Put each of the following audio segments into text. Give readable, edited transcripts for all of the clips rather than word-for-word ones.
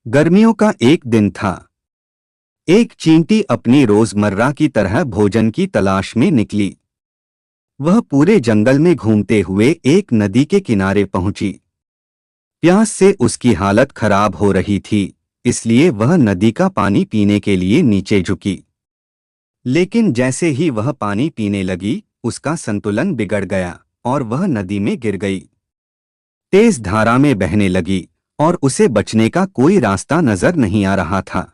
गर्मियों का एक दिन था। एक चींटी अपनी रोजमर्रा की तरह भोजन की तलाश में निकली। वह पूरे जंगल में घूमते हुए एक नदी के किनारे पहुंची। प्यास से उसकी हालत खराब हो रही थी, इसलिए वह नदी का पानी पीने के लिए नीचे झुकी। लेकिन जैसे ही वह पानी पीने लगी, उसका संतुलन बिगड़ गया और वह नदी में गिर गई। तेज धारा में बहने लगी और उसे बचने का कोई रास्ता नजर नहीं आ रहा था।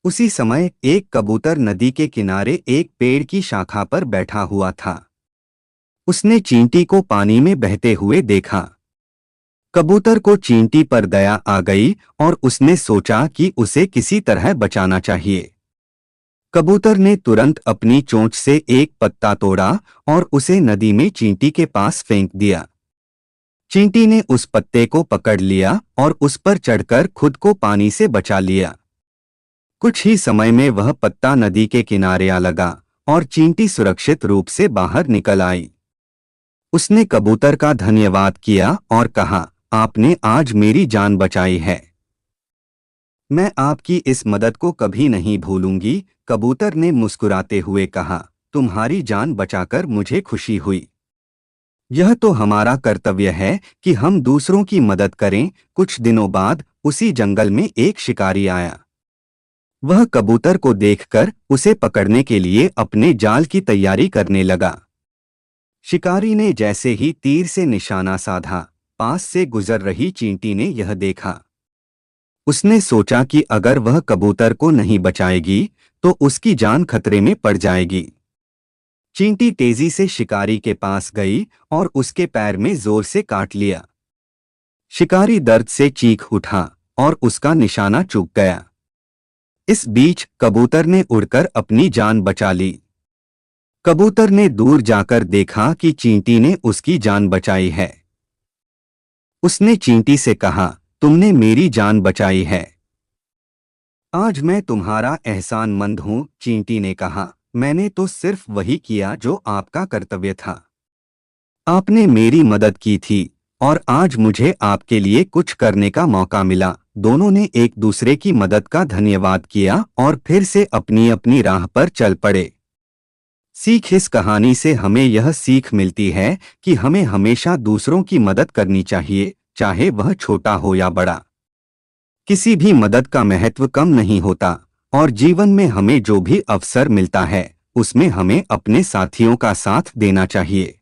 उसी समय एक कबूतर नदी के किनारे एक पेड़ की शाखा पर बैठा हुआ था। उसने चींटी को पानी में बहते हुए देखा। कबूतर को चींटी पर दया आ गई और उसने सोचा कि उसे किसी तरह बचाना चाहिए। कबूतर ने तुरंत अपनी चोंच से एक पत्ता तोड़ा और उसे नदी में चींटी के पास फेंक दिया। चींटी ने उस पत्ते को पकड़ लिया और उस पर चढ़कर खुद को पानी से बचा लिया। कुछ ही समय में वह पत्ता नदी के किनारे आ लगा और चींटी सुरक्षित रूप से बाहर निकल आई। उसने कबूतर का धन्यवाद किया और कहा, आपने आज मेरी जान बचाई है। मैं आपकी इस मदद को कभी नहीं भूलूंगी, कबूतर ने मुस्कुराते हुए कहा। तुम्हारी जान बचाकर मुझे खुशी हुई। यह तो हमारा कर्तव्य है कि हम दूसरों की मदद करें। कुछ दिनों बाद उसी जंगल में एक शिकारी आया। वह कबूतर को देखकर उसे पकड़ने के लिए अपने जाल की तैयारी करने लगा। शिकारी ने जैसे ही तीर से निशाना साधा, पास से गुजर रही चींटी ने यह देखा। उसने सोचा कि अगर वह कबूतर को नहीं बचाएगी तो उसकी जान खतरे में पड़ जाएगी। चींटी तेजी से शिकारी के पास गई और उसके पैर में जोर से काट लिया। शिकारी दर्द से चीख उठा और उसका निशाना चूक गया। इस बीच कबूतर ने उड़कर अपनी जान बचा ली। कबूतर ने दूर जाकर देखा कि चींटी ने उसकी जान बचाई है। उसने चींटी से कहा, तुमने मेरी जान बचाई है। आज मैं तुम्हारा एहसानमंद हूं, चींटी ने कहा। मैंने तो सिर्फ वही किया जो आपका कर्तव्य था। आपने मेरी मदद की थी और आज मुझे आपके लिए कुछ करने का मौका मिला। दोनों ने एक दूसरे की मदद का धन्यवाद किया और फिर से अपनी अपनी राह पर चल पड़े। सीख, इस कहानी से हमें यह सीख मिलती है कि हमें हमेशा दूसरों की मदद करनी चाहिए, चाहे वह छोटा हो या बड़ा। किसी भी मदद का महत्व कम नहीं होता और जीवन में हमें जो भी अवसर मिलता है उसमें हमें अपने साथियों का साथ देना चाहिए।